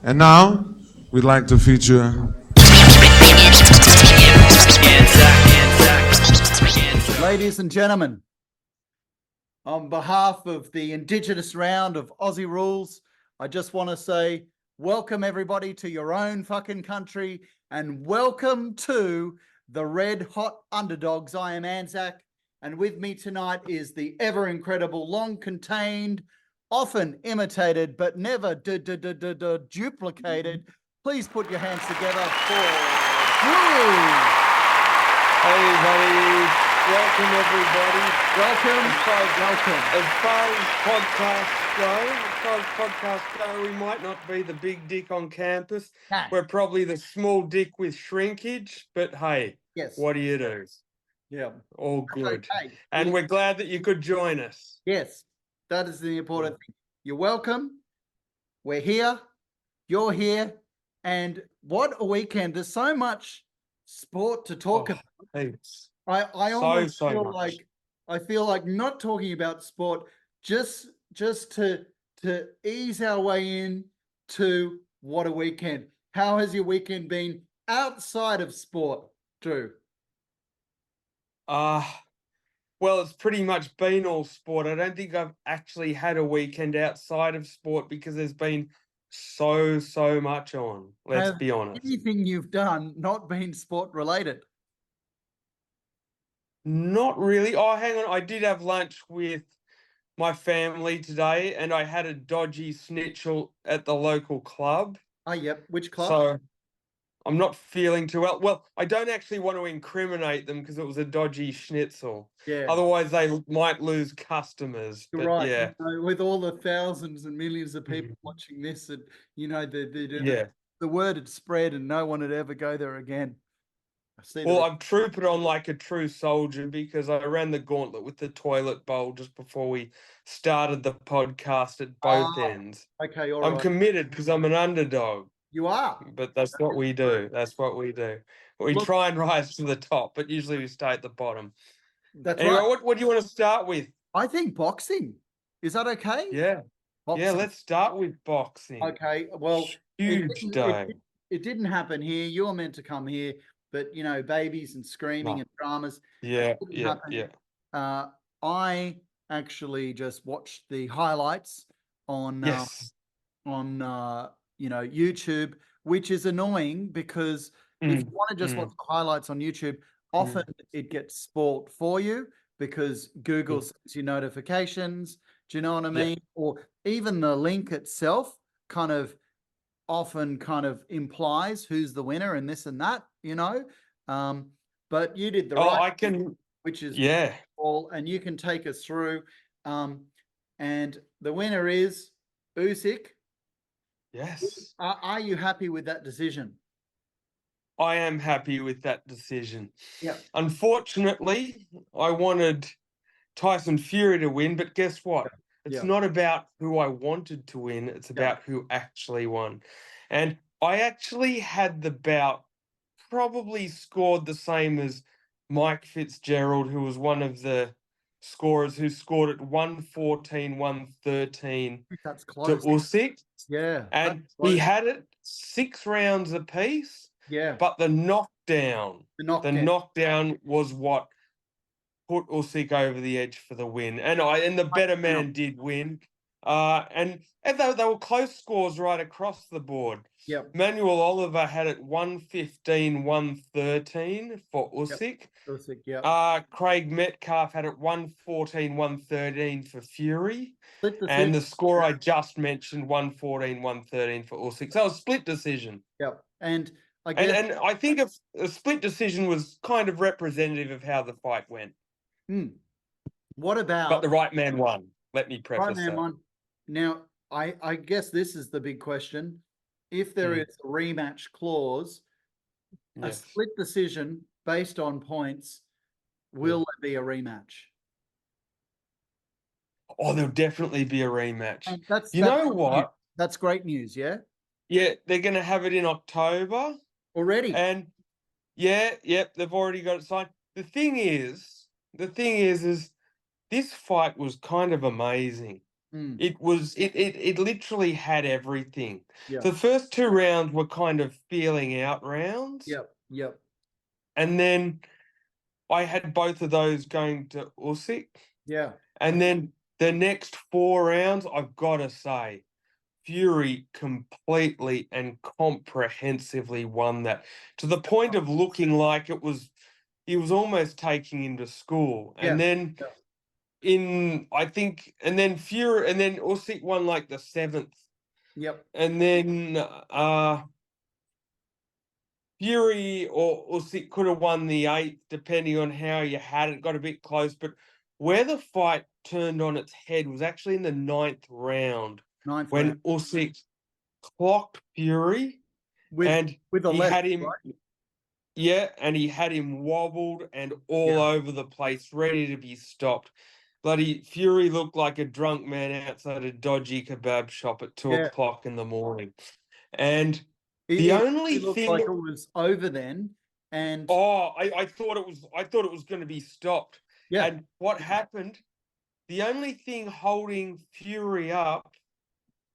And now, we'd like to feature... Ladies and gentlemen, on behalf of the Indigenous round of Aussie Rules, I just want to say welcome everybody to your own fucking country and welcome to the Red Hot Underdogs. I am Anzac, and with me tonight is the ever incredible, long contained, often imitated, but never duplicated. Please put your hands together for Tszyu. Hey, buddy. Welcome, everybody. Welcome. As far as podcasts go, we might not be the big dick on campus. No. We're probably the small dick with shrinkage, but hey, Yes. what do you do? Yeah. All good. Okay. And we're glad that you could join us. Yes, that is the important thing. You're welcome. We're here. You're here. And what a weekend. There's so much sport to talk about. Thanks. I So almost feel much. like not talking about sport, just to ease our way in to what a weekend. How has your weekend been outside of sport, Drew? Well, it's pretty much been all sport. I don't think I've actually had a weekend outside of sport because there's been so much on. Let's be honest. Anything you've done not been sport related? Not really. Oh, hang on. I did have lunch with my family today, and I had a dodgy schnitzel at the local club. Oh, yep. Which club? So I'm not feeling too well. Well, I don't actually want to incriminate them because it was a dodgy schnitzel. Yeah. Otherwise, they might lose customers. You're but right. Yeah. You know, with all the thousands and millions of people watching this, and the word had spread, and no one would ever go there again. Well, I'm trooping on like a true soldier because I ran the gauntlet with the toilet bowl just before we started the podcast at both ends. Okay, all I'm right. committed because I'm an underdog. You are. But that's what we do. That's what we do. We try and rise to the top, but usually we stay at the bottom. That's Anyway, right. what do you want to start with? I think boxing. Is that okay? Yeah. Boxing. Yeah, let's start with boxing. Okay. Well, Huge day. It didn't happen here. You were meant to come here, but babies and screaming and dramas. Yeah. I actually just watched the highlights on YouTube, which is annoying because if you want to just watch the highlights on YouTube, often it gets spoiled for you because Google sends you notifications. Do you know what I mean? Or even the link itself often implies who's the winner and this and that, but you did the right thing, which is all, and you can take us through. And the winner is Usyk. Yes. Are you happy with that decision? I am happy with that decision. Yeah. Unfortunately, I wanted Tyson Fury to win, but guess what? It's not about who I wanted to win. It's about who actually won. And I actually had the bout probably scored the same as Mike Fitzgerald, who was one of the scorers who scored at 114, 113 that's close. to Usyk. Yeah. And we had it 6 rounds apiece. Yeah. But the knockdown was what put Usyk over the edge for the win. And the better man did win. And they were close scores right across the board. Yep. Manuel Oliver had it 115, 113 for Usyk. Usyk, yeah. Craig Metcalf had it 114, 113 for Fury. And the score I just mentioned, 114, 113 for Usyk. So it was a split decision. Yep. And I think a split decision was kind of representative of how the fight went. What about... But the right man won. Let me preface right man that. won. Now, I guess this is the big question. If there is a rematch clause, a split decision based on points, will there be a rematch? Oh, there'll definitely be a rematch. And that's what? That's great news, yeah? Yeah, they're going to have it in October. Already? And they've already got it signed. The thing is this fight was kind of amazing. It was it literally had everything. Yeah. The first 2 rounds were kind of feeling out rounds. Yep. And then I had both of those going to Usyk. Yeah. And then the next 4 rounds, I've got to say, Fury completely and comprehensively won that, to the point of looking like he was almost taking him to school. Yeah. And then and then Usyk won like the 7th. Yep. And then Fury or Usyk could have won the 8th, depending on how you had it. Got a bit close, but where the fight turned on its head was actually in the 9th round, when Usyk clocked Fury, with a he left, had him, right? and he had him wobbled and all over the place, ready to be stopped. Bloody Fury looked like a drunk man outside a dodgy kebab shop at 2 o'clock in the morning, and the only looked thing like it was over then, and I thought it was going to be stopped. Yeah. And what happened? The only thing holding Fury up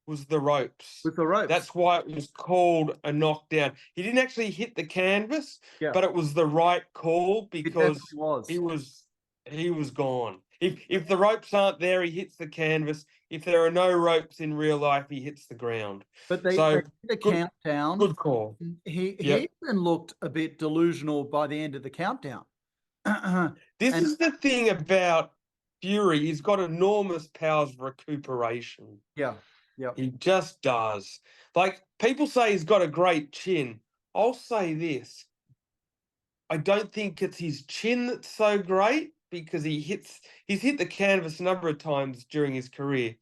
was the ropes. with the ropes. That's why it was called a knockdown. He didn't actually hit the canvas, Yeah. but it was the right call because was. he was gone. If the ropes aren't there, he hits the canvas. If there are no ropes in real life, he hits the ground. But they So did a good, countdown. good call. He Yep. even looked a bit delusional by the end of the countdown. This is the thing about Fury. He's got enormous powers of recuperation. Yeah. He just does. Like, people say he's got a great chin. I'll say this. I don't think it's his chin that's so great, because he's hit the canvas a number of times during his career.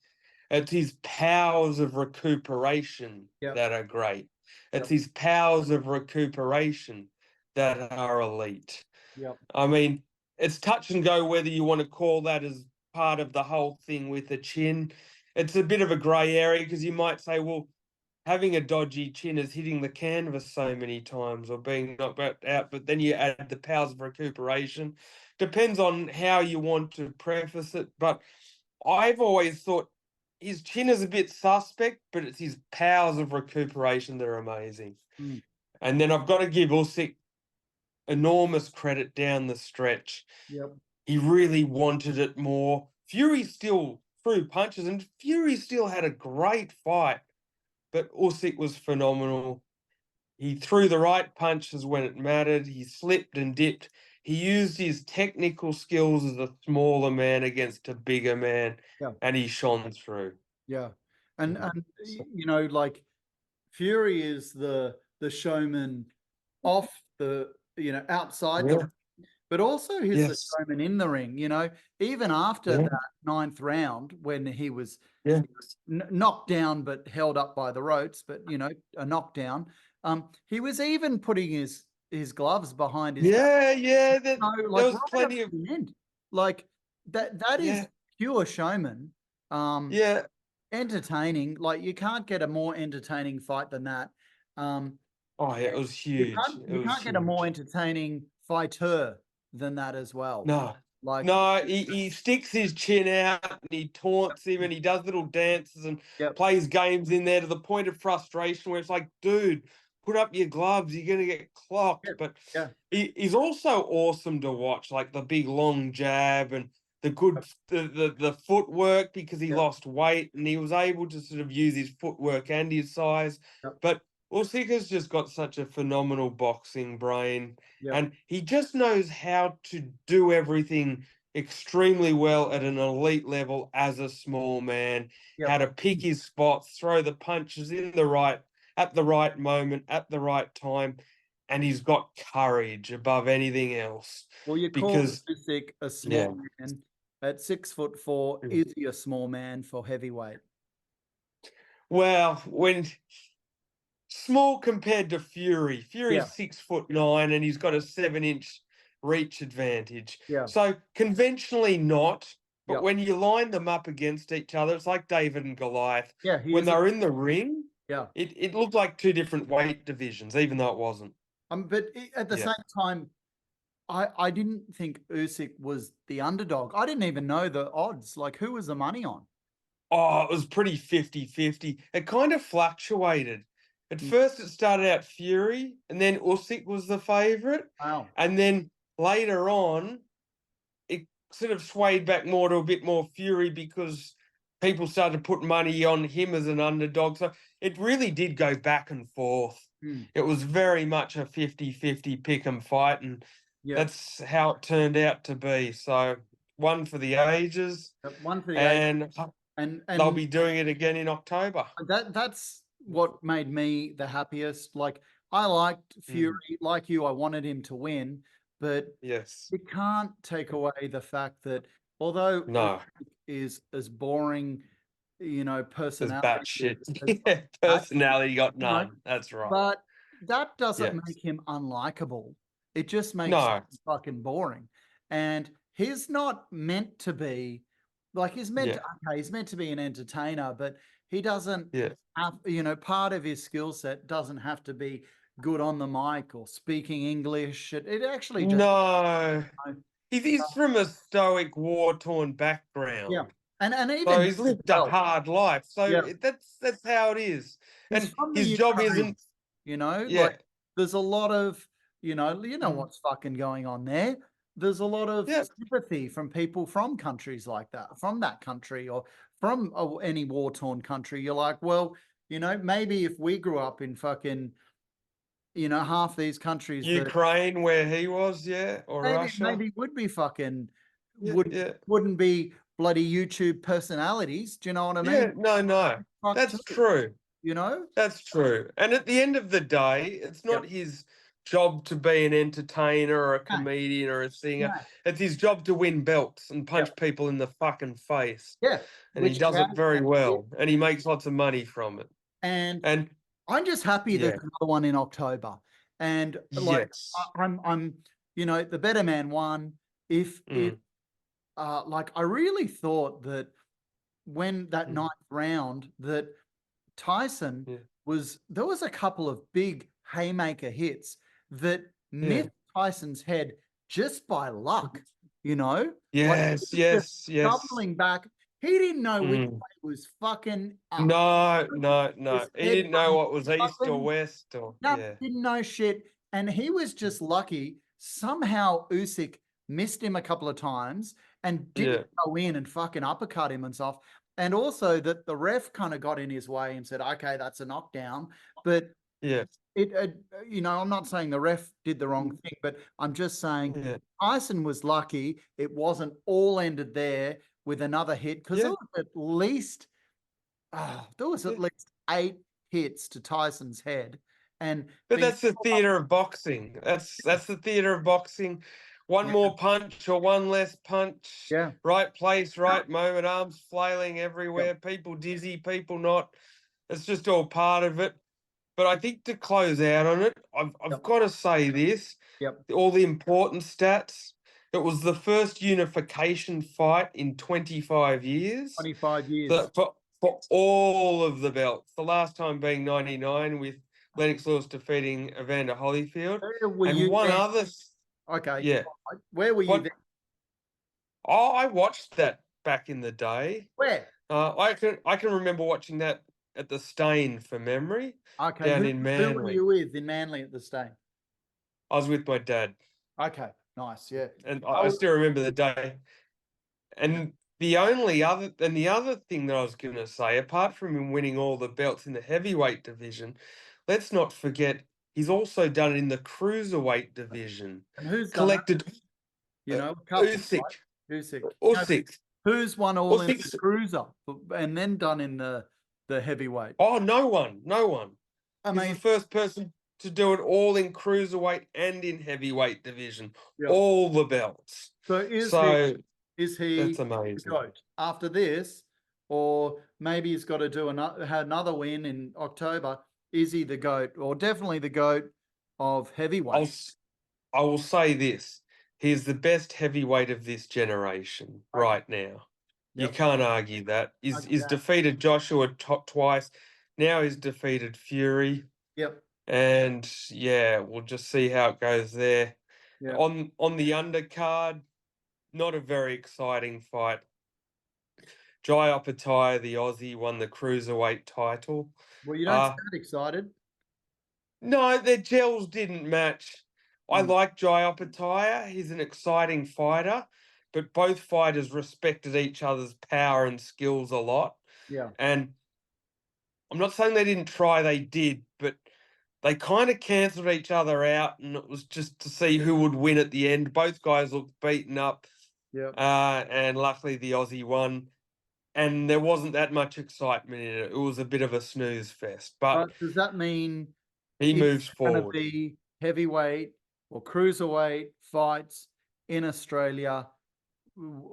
It's his powers of recuperation that are great. It's his powers of recuperation that are elite. Yep. I mean, it's touch and go whether you want to call that as part of the whole thing with the chin. It's a bit of a grey area, because you might say, well, having a dodgy chin is hitting the canvas so many times or being knocked out, but then you add the powers of recuperation. Depends on how you want to preface it, but I've always thought his chin is a bit suspect, but it's his powers of recuperation that are amazing. And then I've got to give Usyk enormous credit down the stretch. Yep. He really wanted it more. Fury still threw punches, and Fury still had a great fight, but Usyk was phenomenal. He threw the right punches when it mattered. He slipped and dipped. He used his technical skills as a smaller man against a bigger man, and he shone through. Yeah. And you know, like, Fury is the showman off the, outside the ring, but also he's the showman in the ring. You know, even after that 9th round, when he was knocked down but held up by the ropes, but a knockdown. He was even putting his gloves behind his back. There was plenty of the end. Like that is pure showman. Entertaining. Like, you can't get a more entertaining fight than that. It was huge. You can't get a more entertaining fighter than that as well. No, he sticks his chin out and he taunts him and he does little dances and plays games in there to the point of frustration where it's like, dude, put up your gloves, you're going to get clocked. But he's also awesome to watch, like the big long jab and the good the footwork, because he lost weight and he was able to sort of use his footwork and his size. But Usyk has just got such a phenomenal boxing brain, and he just knows how to do everything extremely well at an elite level as a small man, how to pick his spots, throw the punches at the right moment, at the right time, and he's got courage above anything else. Well, you call Usyk a small man. At 6'4", is he a small man for heavyweight? Well, when small compared to Fury's 6'9" and he's got a 7-inch reach advantage. So conventionally not, but when you line them up against each other, it's like David and Goliath. When they're in the ring, it looked like 2 different weight divisions, even though it wasn't. But at the same time, I didn't think Usyk was the underdog. I didn't even know the odds. Like, who was the money on? Oh, it was pretty 50-50. It kind of fluctuated. At Mm. first, it started out Fury, and then Usyk was the favourite. Wow. And then later on, it sort of swayed back more to a bit more Fury because people started to put money on him as an underdog. So it really did go back and forth. Mm. It was very much a 50-50 pick and fight, and Yeah. that's how it turned out to be. So one for the ages, One for the ages. and And they'll be doing it again in October. that's what made me the happiest. Like, I liked Fury, like you, I wanted him to win, but Yes. it can't take away the fact that although No. is as boring, There's personality, batshit. Yeah, personality got you know, none. That's right. but that doesn't Yes. make him unlikable. It just makes No. him fucking boring. And he's not meant to be like he's meant Yeah. to, he's meant to be an entertainer, but he doesn't Yeah. have, part of his skill set doesn't have to be good on the mic or speaking English. It actually just No. He's from a stoic, war-torn background. yeah. And So even he's lived a hard life. So yeah. that's how it is. He's And from the his job Ukraine, isn't like there's a lot of, what's fucking going on there. There's a lot of sympathy from people from countries like that, from that country or from any war-torn country. You're like, well, maybe if we grew up in fucking, half these countries Ukraine, where he was, or Russia. maybe would be fucking, Yeah. wouldn't be bloody YouTube personalities. Do you know what I mean? Yeah, no. That's true. That's true. And at the end of the day, it's not his job to be an entertainer or a comedian or a singer. No. It's his job to win belts and punch people in the fucking face. Yeah. And he does it very well. And he makes lots of money from it. And I'm just happy there's another one in October. And like I'm the better man won. If like I really thought that when that ninth round that Tyson there was a couple of big haymaker hits that missed Tyson's head just by luck, Yes, like, yes. doubling back. He didn't know which way was fucking up. No. He didn't know what was east or west or didn't know shit. And he was just lucky. Somehow Usyk missed him a couple of times and didn't go in and fucking uppercut him and stuff. And also that the ref kind of got in his way and said, okay, that's a knockdown. But I'm not saying the ref did the wrong thing, but I'm just saying Tyson was lucky. It wasn't all ended there with another hit because there was at least 8 hits to Tyson's head. But that's the theatre of boxing. That's the theatre of boxing. One more punch or one less punch. Yeah. Right place, right moment, arms flailing everywhere, people dizzy, people not. It's just all part of it. But I think to close out on it, I've got to say this. All the important stats. It was the first unification fight in 25 years. 25 years. For all of the belts. The last time being 99 with Lennox Lewis defeating Evander Holyfield. Okay. Yeah. Where were you then? Oh, I watched that back in the day. Where? I can remember watching that at the Stain from memory. Okay. Down in Manly. Who were you with in Manly at the Stain? I was with my dad. Okay. Nice. Yeah. And I still remember the day. And the other thing that I was going to say, apart from him winning all the belts in the heavyweight division, let's not forget he's also done it in the cruiserweight division. And who's collected? Usyk. Usyk. Who's won all in the cruiser and then done in the heavyweight? Oh, no one. I mean, he's the first person to do it all in cruiserweight and in heavyweight division. All the belts. So is he that's amazing. The GOAT after this, or maybe he's got to do another win in October? Is he the GOAT, or definitely the GOAT of heavyweight? I will say this: he's the best heavyweight of this generation right now. You can't argue that. He's defeated Joshua twice. Now he's defeated Fury. Yep. And we'll just see how it goes there. Yep. On the undercard, not a very exciting fight. Ejaculates, the Aussie, won the cruiserweight title. Well, you don't sound excited. No, their gels didn't match. I like Ejaculates. He's an exciting fighter, but both fighters respected each other's power and skills a lot. Yeah. And I'm not saying they didn't try, they did, but they kind of cancelled each other out, and it was just to see who would win at the end. Both guys looked beaten up. Yeah. And luckily the Aussie won. And there wasn't that much excitement in it. It was a bit of a snooze fest. But does that mean he moves going to forward. be heavyweight or cruiserweight fights in Australia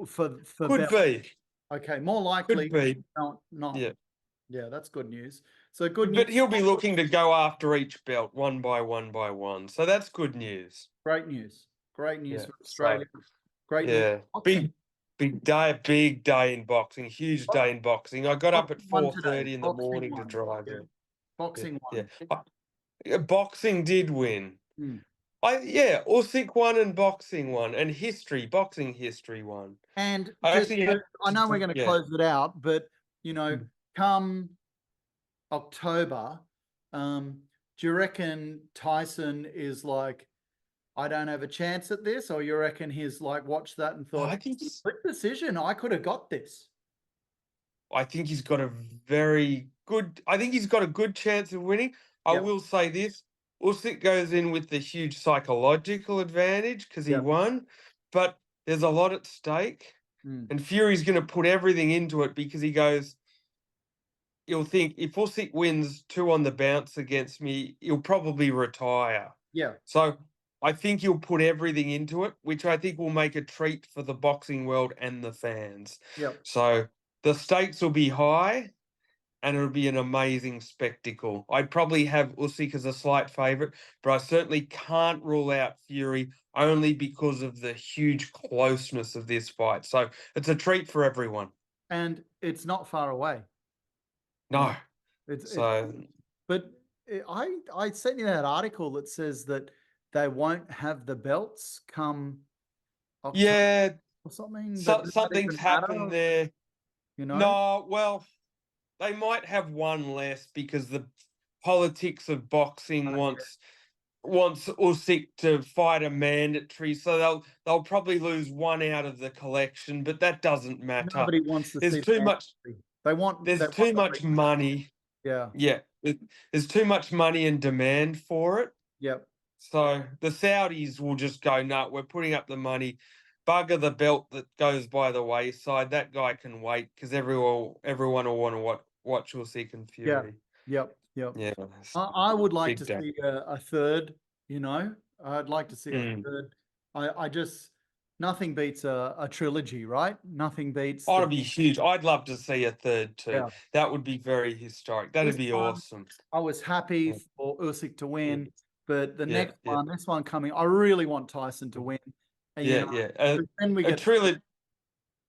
for Could belts? be. Okay, more likely. Could be. Not. Yeah. Yeah, that's good news. So good news. But he'll be looking to go after each belt one by one. So that's good news. Great news. Great news Yeah, for Australia. Great news. Yeah. for boxing. Big day in boxing. Huge day in boxing. I got up at Boxing won today. 4:30 in the Boxing morning to won. drive Yeah. it. Boxing won. Yeah. Boxing did win. Mm. Usyk won and boxing won, and boxing history won. And I know we're going to close it out, but Mm. come October, do you reckon Tyson is like, I don't have a chance at this, or you reckon he's like watched that and thought, I think quick decision, I could have got this? I think he's got a good chance of winning. I Yep. will say this. Usyk goes in with the huge psychological advantage because he Yep. won, but there's a lot at stake. And Fury's going to put everything into it because he'll think if Usyk wins 2 on the bounce against me, he'll probably retire. Yeah. So I think he'll put everything into it, which I think will make a treat for the boxing world and the fans. Yep. So the stakes will be high, and it'll be an amazing spectacle. I'd probably have Usyk as a slight favourite, but I certainly can't rule out Fury only because of the huge closeness of this fight. So it's a treat for everyone. And it's not far away. No. But I sent you that article that says that they won't have the belts come October. Yeah. Or something. Something's happened there. You know? No, well, they might have one less because the politics of boxing wants Usyk to fight a mandatory, so they'll probably lose one out of the collection, but that doesn't matter. Nobody wants to There's see too much. There's too much money. Yeah. Yeah. There's too much money and demand for it. Yep. So the Saudis will just go, no, we're putting up the money. Bugger the belt that goes by the wayside. That guy can wait because everyone will want to watch Usyk and Fury. Yep. Yeah. I would like to Big see a third, I'd like to see a third. I just, nothing beats a trilogy, right? Nothing beats. Oh, it'd be huge. I'd love to see a third too. Yeah. That would be very historic. That'd be awesome. I was happy for Usyk to win, but the next yeah. one, this one coming, I really want Tyson to win. And, then we get trilogy.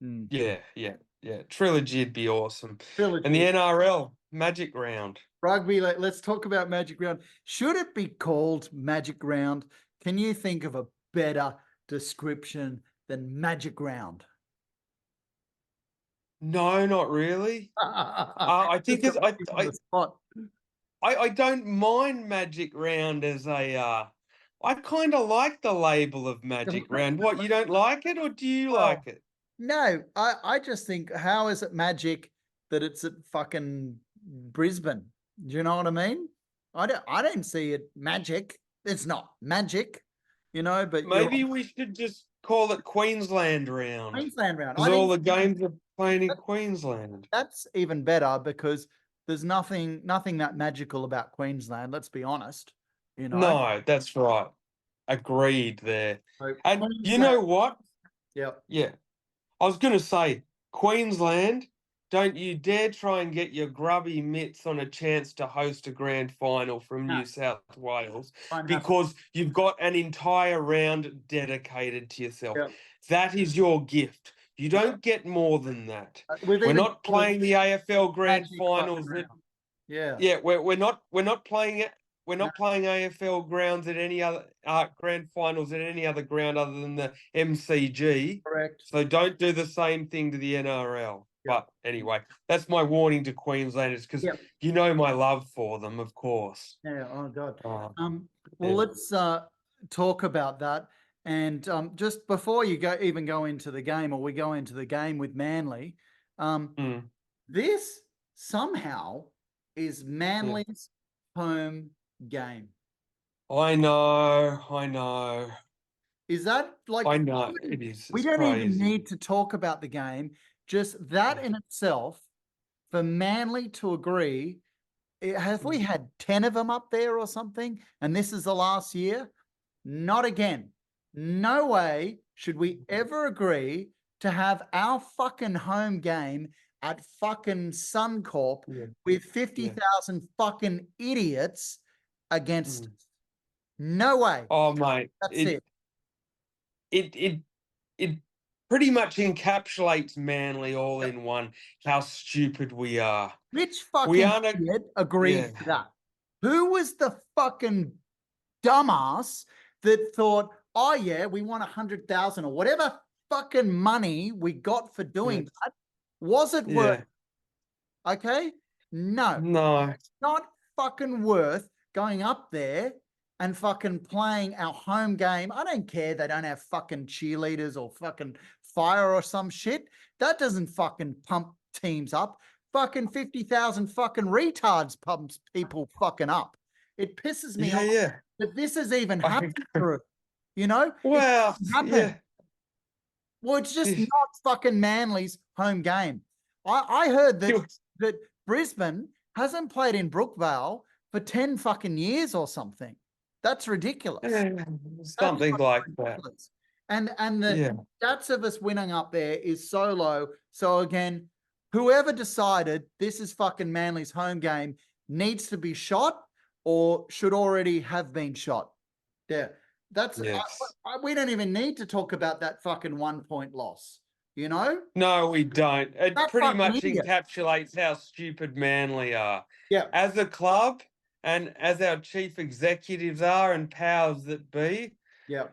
Mm. Yeah. Trilogy'd be awesome. Trilogy. And the NRL Magic Round. Rugby, let's talk about Magic Round. Should it be called Magic Round? Can you think of a better description than Magic Round? No, not really. I think it's I don't mind Magic Round as a I kind of like the label of Magic Round. What, you don't like it, or do you like it? No, I just think, how is it magic that it's at fucking Brisbane? Do you know what I mean? I don't see it magic. It's not magic, but maybe we should just call it Queensland Round. Queensland Round. Because all the games are playing in Queensland. That's even better because there's nothing that magical about Queensland, let's be honest. No, that's right. Agreed there. So and you know what? Yep. Yeah. I was going to say, Queensland, don't you dare try and get your grubby mitts on a chance to host a grand final from New South Wales, because you've got an entire round dedicated to yourself. Yep. That is your gift. You don't get more than that. We're not playing the AFL grand finals. We're not playing it. We're not playing AFL grounds at any other grand finals at any other ground other than the MCG. Correct. So don't do the same thing to the NRL. But anyway, that's my warning to Queenslanders because you know my love for them, of course. Yeah. Oh God. Well, yeah. let's talk about that. And just before you even go into the game, or we go into the game with Manly, this somehow is Manly's home game. I know. Is that like? I know it is. We don't even need to talk about the game. Just that in itself, for Manly to agree. Have we had 10 of them up there or something? And this is the last year? Not again. No way should we ever agree to have our fucking home game at fucking Suncorp with 50,000 fucking idiots against us. No way. Oh, mate. That's it. It pretty much encapsulates Manly all in one, how stupid we are. Which fucking idiot agreed to that? Who was the fucking dumbass that thought, oh yeah, we want 100,000 or whatever fucking money we got for doing that? Was it worth? Okay, no, it's not fucking worth going up there and fucking playing our home game. I don't care they don't have fucking cheerleaders or fucking fire or some shit. That doesn't fucking pump teams up. Fucking 50,000 fucking retards pumps people fucking up. It pisses me off that this is even happening through, you know? Well, Well, it's just not fucking Manly's home game. I heard that Brisbane hasn't played in Brookvale for 10 fucking years or something. That's ridiculous. Something like ridiculous. That. And the stats of us winning up there is so low. So again, whoever decided this is fucking Manly's home game needs to be shot or should already have been shot. Yeah. That's we don't even need to talk about that fucking 1 point loss, you know? No, we don't. It pretty much encapsulates how stupid Manly are. Yeah. As a club and as our chief executives are and powers that be,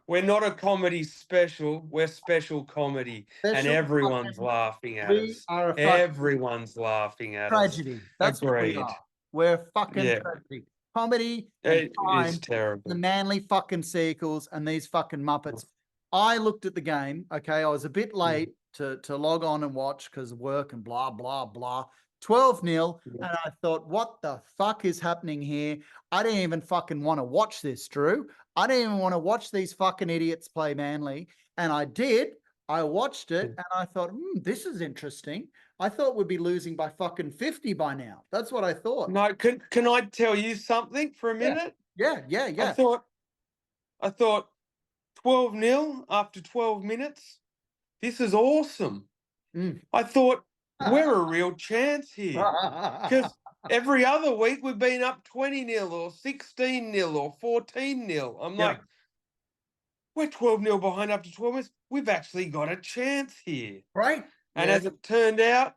we're not a comedy special. We're special comedy. And everyone's laughing at us. Everyone's laughing at us. Tragedy. That's what we are. We're fucking tragedy. Comedy and is terrible. The Manly fucking sequels and these fucking Muppets. I looked at the game. Okay, I was a bit late to log on and watch because of work and blah blah blah. 12-0, and I thought, what the fuck is happening here? I didn't even fucking want to watch this, Drew. I didn't even want to watch these fucking idiots play Manly, and I did. I watched it, and I thought, this is interesting. I thought we'd be losing by fucking 50 by now. That's what I thought. No, can I tell you something for a minute? Yeah. I thought 12-0 after 12 minutes. This is awesome. I thought we're a real chance here. Because every other week we've been up 20-0 or 16-0 or 14-0. I'm like, we're 12-0 behind after 12 minutes. We've actually got a chance here. Right. And as it turned out,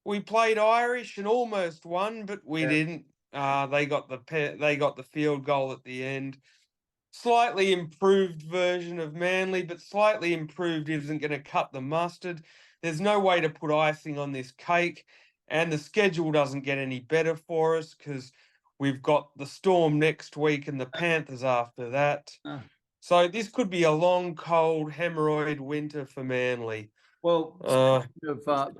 we played Irish and almost won, but we didn't. They got the field goal at the end. Slightly improved version of Manly, but slightly improved isn't going to cut the mustard. There's no way to put icing on this cake, and the schedule doesn't get any better for us because we've got the Storm next week and the Panthers after that. So this could be a long, cold, hemorrhoid winter for Manly. Well,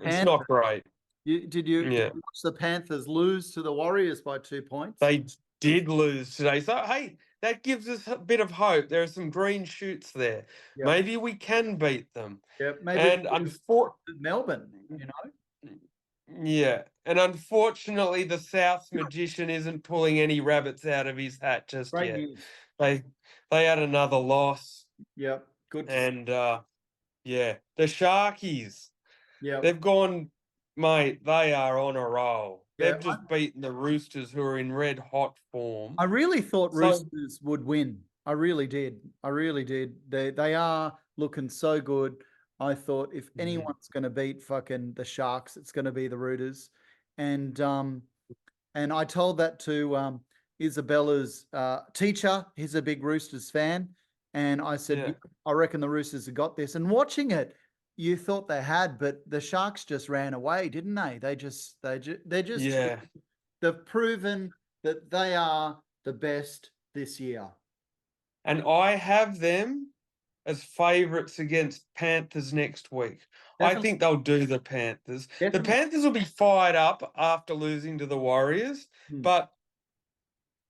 it's not great. Did you watch the Panthers lose to the Warriors by 2 points? They did lose today. So, hey, that gives us a bit of hope. There are some green shoots there. Yep. Maybe we can beat them. Maybe Melbourne, you know? Yeah. And unfortunately, the South magician isn't pulling any rabbits out of his hat just yet. News. They had another loss. Yep. Good. And the Sharkies. Yeah. They've gone, mate, they are on a roll. They've just beaten the Roosters, who are in red hot form. I really thought Roosters would win. I really did. They are looking so good. I thought if anyone's going to beat fucking the Sharks, it's going to be the Roosters. And I told that to Isabella's teacher. He's a big Roosters fan. And I said, I reckon the Roosters have got this. And watching it, you thought they had, but the Sharks just ran away, didn't they? They're just Yeah. they've proven that they are the best this year. And I have them as favourites against Panthers next week. I Definitely. think they'll do the Panthers. The Definitely. Panthers will be fired up after losing to the Warriors, but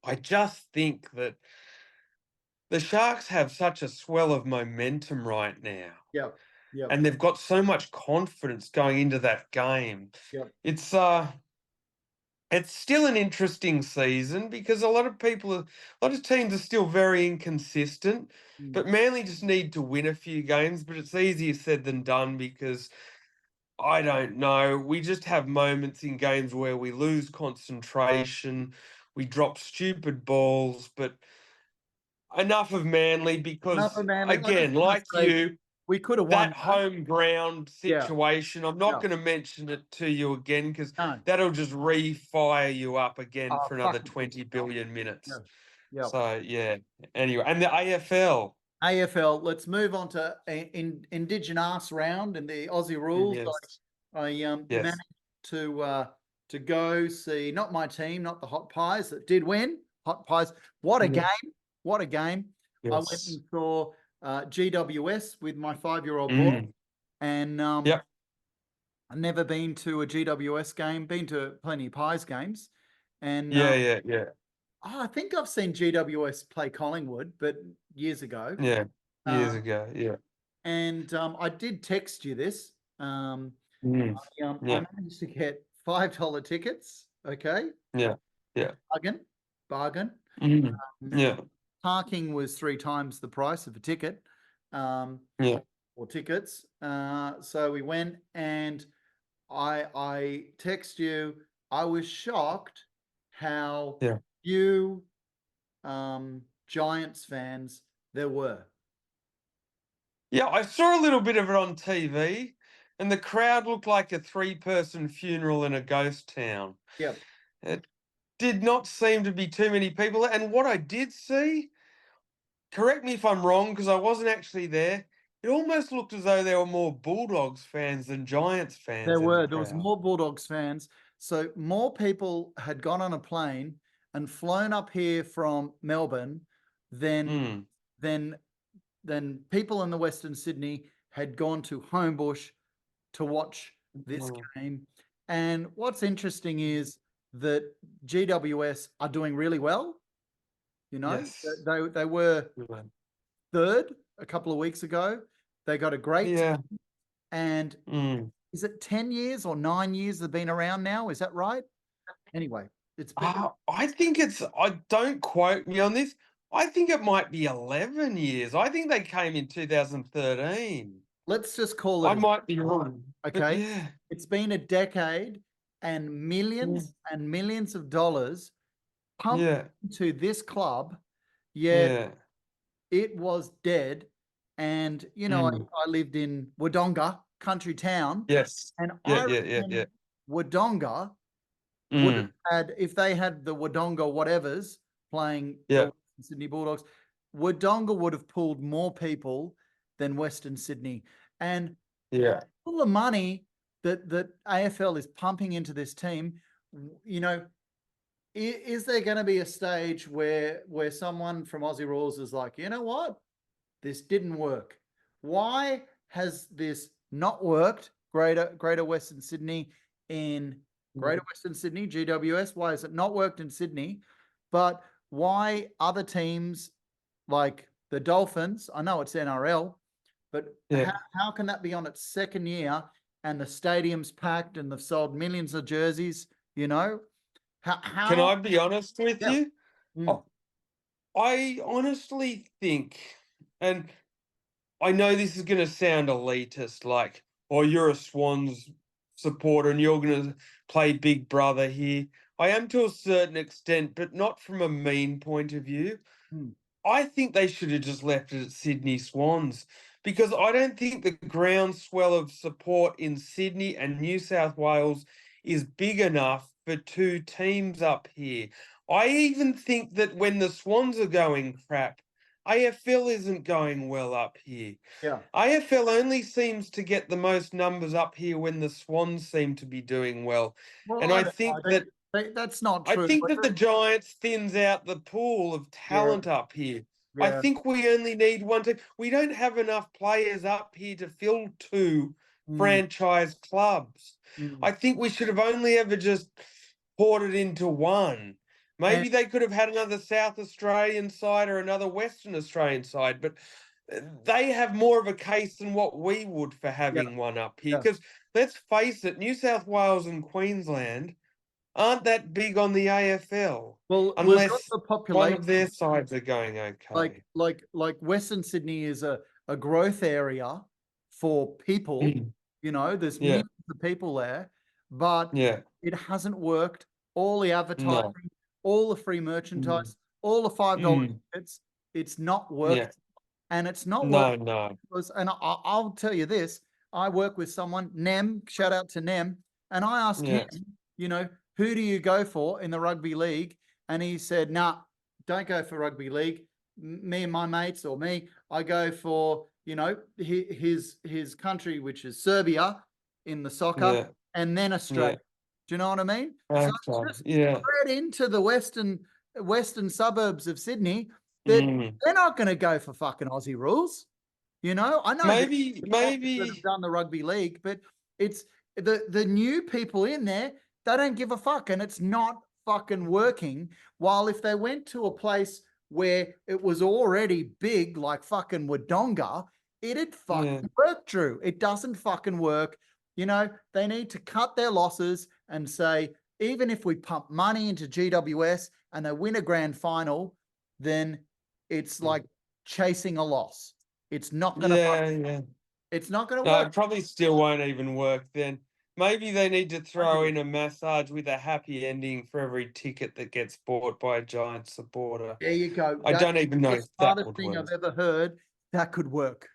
I just think that the Sharks have such a swell of momentum right now. Yep. Yep. And they've got so much confidence going into that game. Yep. It's still an interesting season because a lot of teams are still very inconsistent. But Manly just need to win a few games, but it's easier said than done because I don't know. We just have moments in games where we lose concentration, we drop stupid balls, but enough of Manly because, Enough of Manly. again, like you, we could have won that home ground Yeah. situation, I'm not Yeah. going to mention it to you again because No. that'll just re-fire you up again Oh, for another fuck. 20 billion minutes. Yeah. Yep. So, yeah. Anyway, and the AFL. AFL. Let's move on to Indigenous round and the Aussie rules. Yes. I managed to go see not my team, not the Hot Pies that did win. Hot Pies. What a game! What a game! Yes. I went and saw GWS with my 5-year-old boy, and Yep. I've never been to a GWS game. Been to plenty of Pies games, and Yeah. I think I've seen GWS play Collingwood, but years ago. Yeah. Years ago. Yeah. And I did text you this. I Yeah. managed to get $5 tickets. Okay. Yeah. Yeah. Bargain. Yeah. Parking was 3 times the price of a ticket. Yeah. Or tickets. So we went, and I text you. I was shocked how few Giants fans there were. Yeah, I saw a little bit of it on TV, and the crowd looked like a 3-person funeral in a ghost town. Yep. It did not seem to be too many people. And what I did see, correct me if I'm wrong, because I wasn't actually there, it almost looked as though there were more Bulldogs fans than Giants fans. There were. There was more Bulldogs fans. So more people had gone on a plane and flown up here from Melbourne than people in the Western Sydney had gone to Homebush to watch this game. And what's interesting is that GWS are doing really well. You know, they were third a couple of weeks ago. They got a great team. And is it 10 years or 9 years they've been around now? Is that right? Anyway, it's been... I think don't quote me on this. I think it might be 11 years. I think they came in 2013. Let's just call it... I might be wrong. Okay. Yeah. It's been a decade and millions and millions of dollars pumped into this club, yet it was dead. And, you know, I lived in Wodonga, country town. Yes. And I reckon Wodonga would have had, if they had the Wodonga whatevers playing the Sydney Bulldogs, Wodonga would have pulled more people than Western Sydney. And all the money that AFL is pumping into this team, you know, is there going to be a stage where someone from Aussie Rules is like, you know what? This didn't work. Why has this not worked? Greater Western Sydney in Greater Western Sydney, GWS. Why has it not worked in Sydney? But why other teams like the Dolphins? I know it's NRL, but how can that be on its second year and the stadium's packed and they've sold millions of jerseys? You know, how Can I be honest with you? I honestly think, and I know this is going to sound elitist, like, oh, you're a Swans supporter and you're going to play Big Brother here. I am to a certain extent, but not from a mean point of view. I think they should have just left it at Sydney Swans because I don't think the groundswell of support in Sydney and New South Wales is big enough for 2 teams up here. I even think that when the Swans are going crap, AFL isn't going well up here. Yeah. AFL only seems to get the most numbers up here when the Swans seem to be doing well. Well, And I don't think know. that That's not I true. think that the Giants thins out the pool of Yeah, talent up here. I yeah. think we only need one team. We don't have enough players up here to fill two franchise clubs. Mm. I think we should have only ever just poured it into one. Maybe they could have had another South Australian side or another Western Australian side, but they have more of a case than what we would for having one up here. Yeah. Because let's face it, New South Wales and Queensland aren't that big on the AFL Well, we've got unless the one population. of their sides are going okay. Like Western Sydney is a growth area for people. You know, there's Yeah. millions of people there, but Yeah. it hasn't worked. All the advertising, No. all the free merchandise, all the $5 tickets, it's not worked. Yeah. And it's not No, working no. because, and I'll tell you this, I work with someone, Nem, shout out to Nem, and I asked him, Yeah. you know, who do you go for in the rugby league? And he said, nah, don't go for rugby league. Me and my mates or me, I go for, you know, his country, which is Serbia in the soccer, Yeah. and then Australia. Yeah. Do you know what I mean? So Okay. it's just Yeah. spread into the western suburbs of Sydney that they're not going to go for fucking Aussie rules. You know, I know that have done the rugby league, but it's the new people in there, they don't give a fuck, and it's not fucking working. While if they went to a place where it was already big, like fucking Wodonga, it'd fucking work, Drew. It doesn't fucking work. You know, they need to cut their losses and say, even if we pump money into GWS and they win a grand final, then it's like chasing a loss. It's not going to It's not going to No, work. it probably still won't even work then. Maybe they need to throw in a massage with a happy ending for every ticket that gets bought by a Giant supporter. There you go. I don't even know if that would thing work. I've ever heard. That could work.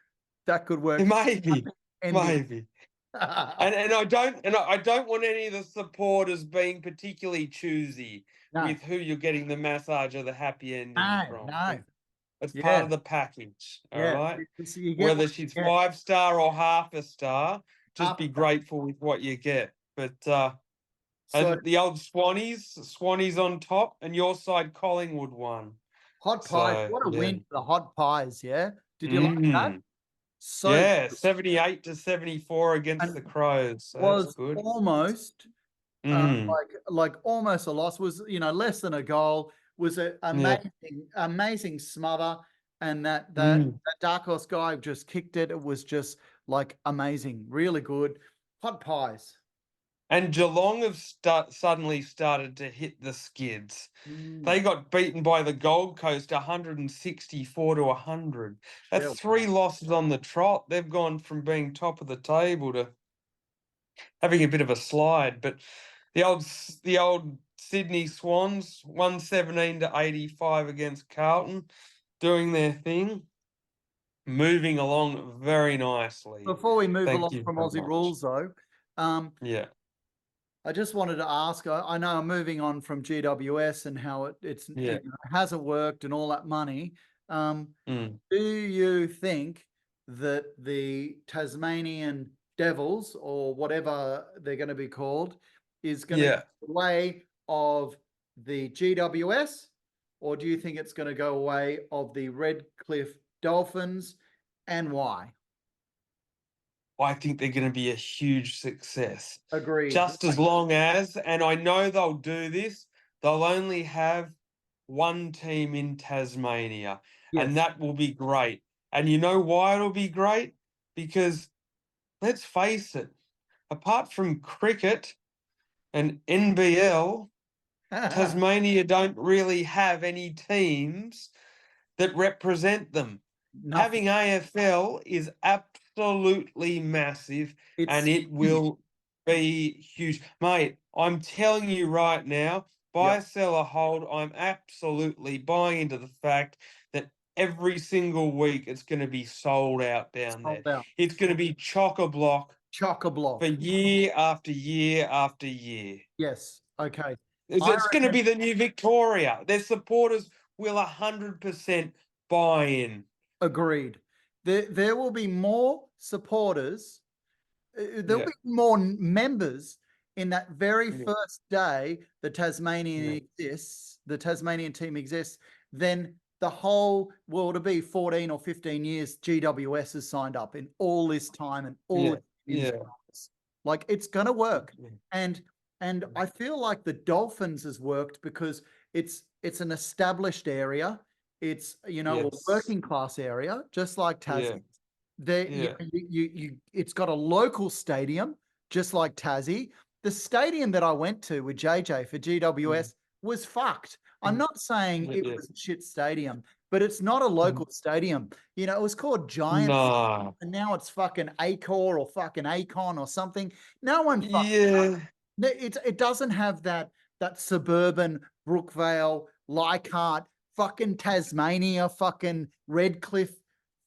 That could work. Maybe. Ending. And I don't want any of the supporters being particularly choosy with who you're getting the massage or the happy ending from. No. It's part of the package. All right. So you get whether she's 5-star or half a star, just be Half-star. grateful with what you get. But So and the old Swannies on top, and your side Collingwood won. Hot Pies, what a win for the Hot Pies, yeah? Did you like that? So yeah, 78-74 against the Crows. So that's good. Almost like almost a loss, was, you know, less than a goal, was an amazing smother, and that Dark Horse guy just kicked it. It was just like amazing, really good. Hot Pies. And Geelong have suddenly started to hit the skids. They got beaten by the Gold Coast 164-100. That's 3 losses on the trot. They've gone from being top of the table to having a bit of a slide. But the old Sydney Swans 117-85 against Carlton, doing their thing, moving along very nicely. Before we move along from Aussie rules, though, I just wanted to ask, I know I'm moving on from GWS and how it hasn't worked and all that money. Do you think that the Tasmanian Devils, or whatever they're going to be called, is going to go the way of the GWS, or do you think it's going to go away of the Redcliffe Dolphins, and why? I think they're going to be a huge success. Agreed. Just as long as, and I know they'll do this, they'll only have one team in Tasmania, and that will be great. And you know why it'll be great? Because let's face it, apart from cricket and NBL, Tasmania don't really have any teams that represent them. Having AFL is absolutely massive, and it will be huge. Mate, I'm telling you right now, buy, sell, or hold, I'm absolutely buying into the fact that every single week it's going to be sold out down there. It's going to be chock-a-block for year after year after year. Yes. Okay. It's going to be the new Victoria. Their supporters will 100% buy-in. Agreed. There will be more supporters. There'll Yeah. be more members in that very Yeah. first day the Tasmanian exists, the Tasmanian team exists, than the whole, well, to be 14 or 15 years GWS has signed up in all this time and all Yeah. like it's gonna work. Yeah. And I feel like the Dolphins has worked because it's an established area. It's a working class area, just like Tassie. It's got a local stadium, just like Tassie. The stadium that I went to with JJ for GWS was fucked. I'm not saying it was a shit stadium, but it's not a local stadium. It was called Giants, Nah. and now it's fucking Acor or fucking Acon or something. No one it doesn't have that suburban Brookvale, Leichhardt, fucking Tasmania, fucking Redcliffe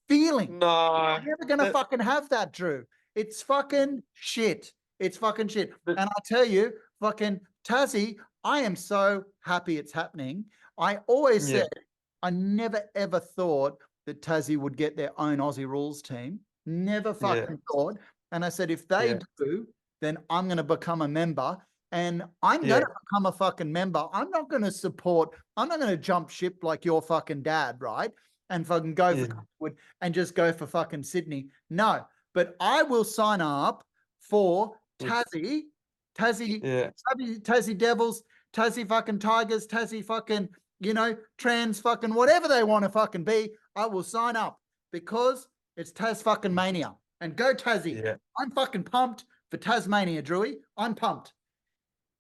feeling. Nah. You're never gonna fucking have that, Drew. It's fucking shit. It's fucking shit. And I tell you, fucking Tazzy, I am so happy it's happening. I always said I never ever thought that Tazzy would get their own Aussie rules team. Never fucking thought. And I said, if they do, then I'm going to become a member, and I'm going to become a fucking member. I'm not going to jump ship like your fucking dad, right? And fucking go for Collingwood and just go for fucking Sydney. No, but I will sign up for Tassie Devils, Tassie fucking Tigers, Tassie fucking, trans fucking whatever they want to fucking be. I will sign up because it's Tas fucking mania. And go Tassie. Yeah. I'm fucking pumped for Tasmania, Drewy. I'm pumped.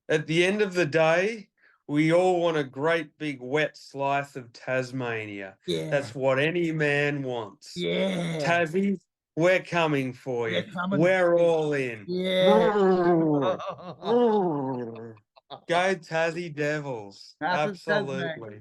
At the end of the day, we all want a great big wet slice of Tasmania. Yeah. That's what any man wants. Yeah. Tassie, we're coming for you. We're all in. Yeah. Go Tassie Devils. Absolutely.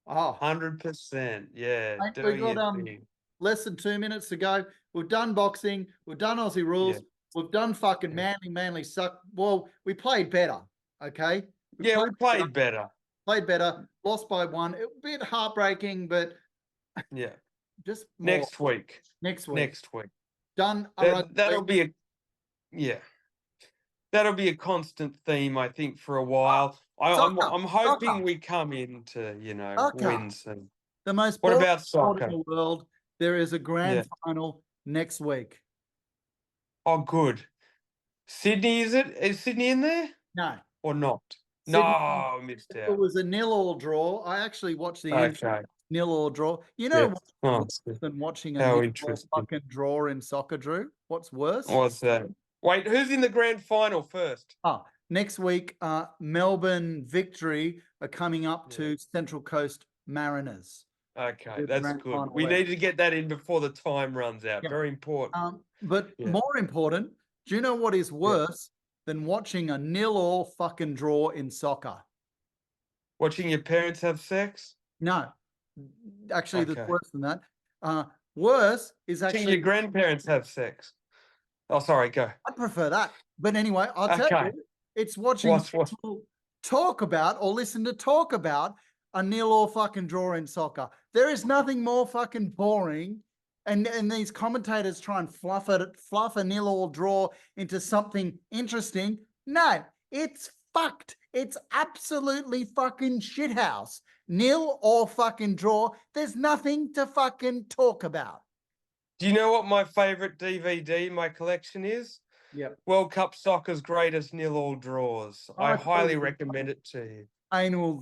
Oh, 100%. Yeah. mate, Do we got your thing. less than 2 minutes to go. We've done boxing. We've done Aussie rules. We've done fucking Manly suck. Well, we played better. Okay. We played better. Played better. Lost by 1. A bit heartbreaking, but just more. Next week. Done. That'll be a constant theme, I think, for a while. I'm hoping we come into wins. And the most what boring about sport soccer? in the world. There is a grand final next week. Oh, good. Sydney, is it? Is Sydney in there? No. Or not? Sydney, No, missed out. It was a 0-0 draw. I actually watched the end 0-0 draw. You know what's worse than watching a 0-0 fucking draw in soccer, Drew? What's worse? What's that? Wait, who's in the grand final first? Next week, Melbourne Victory are coming up to Central Coast Mariners. Okay, that's good. We need to get that in before the time runs out. Very important. But more important, do you know what is worse than watching a 0-0 fucking draw in soccer? Watching your parents have sex? No. Actually, there's worse than that. Worse is actually... Watching your grandparents have sex. Oh, sorry, go. I'd prefer that. But anyway, I'll tell you, it's watching people talk about or listen to talk about a 0-0 fucking draw in soccer. There is nothing more fucking boring, and these commentators try and fluff a 0-0 draw into something interesting. No, it's fucked. It's absolutely fucking shithouse. 0-0 fucking draw. There's nothing to fucking talk about. Do you know what my favorite DVD in my collection is? Yep. World Cup Soccer's Greatest 0-0 Draws. I highly recommend it to you. Anal.